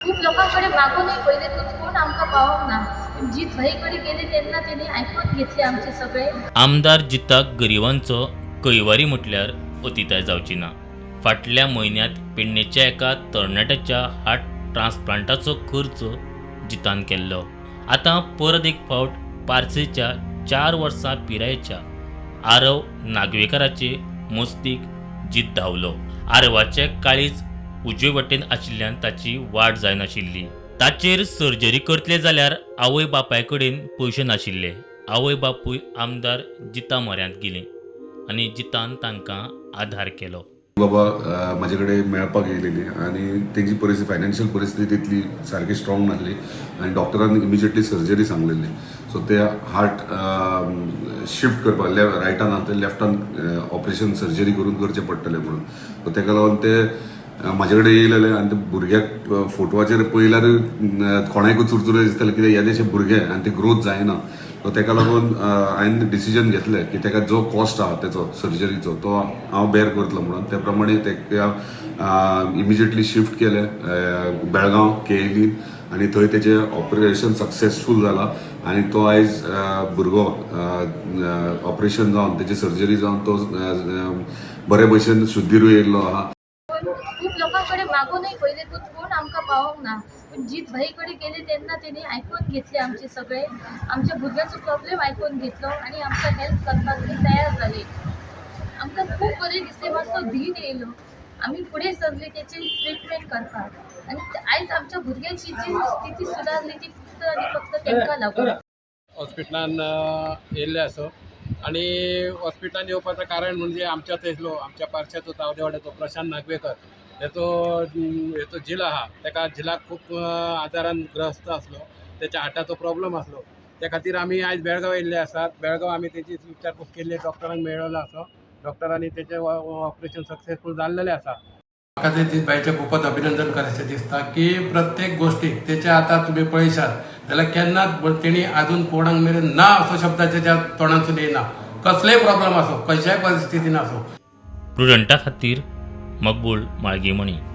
खूप लोकांकडे मागूनही पहिले कोण आमकां पावोंक ना. जीत भाईकडे गेले तेन्ना तेणी आयकून घेतले आमचे सगळे. आमदार जिताक गरिबांचो कैवारी म्हटल्यार अतिताय जावची ना. फाटल्या म्हयन्यांत पेडणेच्या एका तरणाट्याच्या हार्ट ट्रान्सप्लांटाचो खर्च जितान केल्लो. आतां परत एक फावट पार्सेच्या 4 वर्सां पिरायेच्या आरव नागवेकाराचे मस्तीक जीत धांवलो. आरवाचे काळीज उजवे वटेन आशिल्ल्यान ताची वाड जायनाशिल्ली. ताचेर सर्जरी करतले जाल्यार आवय बापाय कडेन पयशे नाशिल्ले. आवय बापूय आमदार जिता म्हऱ्यांत गेलीं आनी जितान तांकां आधार केलो. बाबा म्हाजे कडेन मेळपाक येयलेली आनी तेजी फायनान्शियल परिस्थिती तितली सारकी स्ट्रॉंग नासली आनी डॉक्टरान इमिजिएटली सर्जरी सांगलेली. सो ते हार्ट शिफ्ट करपाक रायटान ते लेफ्टान ऑपरेशन सर्जरी करून करचें पडटलें म्हणून. सो तेका लागून ते म्हाजे कडेन येयलेले आनी ते भुरग्याक फोटवाचेर पयल्यार कोणाकूय चुरचुरे दिसताले कित्याक हे तशे भुरगे आनी ते ग्रोथ जायना. सो तेका लागून हांवें डिसिजन घेतलें की तेका जो कॉस्ट आहा तेचो सर्जरीचो तो हांव बेर करतलो म्हणून. त्या प्रमाणे तेका इमिजिएटली शिफ्ट केलें बेळगांव केएलीन आनी थंय तेचें ऑपरेशन सक्सेसफूल जालां आनी तो आयज भुरगो ऑपरेशन जावन तेची सर्जरी जावन तो बरे भशेन शुद्धीरूय येयल्लो आहा. खूप लोकांकडे मागूनही पहिले कोण आमकां पावोंक ना. पण जीत भाईकडे गेले तेन्ना तेणी आयकून घेतले आमचे सगळे. आमच्या भुरग्याचो प्रॉब्लेम आयकून घेतलो आनी आमकां हेल्प करपाक ते तयार जाले. आमकां खूब बरें दिसलें, मातसो धीर येयलो. आमी फुडें सरले तेची ट्रिटमेंट करपाक आनी आयज आमच्या भुरग्याची जी स्थिती सुदारली ती फक्त आनी फक्त तांकां लागून. हॉस्पिटलान येयल्ले आसो आनी हॉस्पिटलान येवपाचें कारण म्हणजे आमच्या थंयसलो आमच्या पार्श्याचो तावडेवाड्याचो प्रशांत नागवेकर हेचो झील आहा. तेका झिलाक खूब आजारान ग्रस्त आसलो. तेच्या हार्टाचो प्रॉब्लेम आसलो. त्या खातीर आमी आयज बेळगांव येयल्ले आसात. बेळगांव आमी तेची विचारपूस केल्ली. डॉक्टरांक मेळ्ळलो आसो. डॉक्टरांनी तेचें ऑपरेशन सक्सेसफूल जाल्लेलें आसा. म्हाका ते जीत भाईचें खूपच अभिनंदन करायचें दिसता की प्रत्येक गोष्टीक तेच्या आतां तुमी पळयशात जाल्यार केन्नाच तेणी आजून कोणाक मेरेन ना असो शब्द तेच्या तोंडांतसून येयना. कसलेय प्रॉब्लेम आसो, खंयच्याय परिस्थितीन आसो. प्रुडंटा खातीर मकबूल माळगीमणी.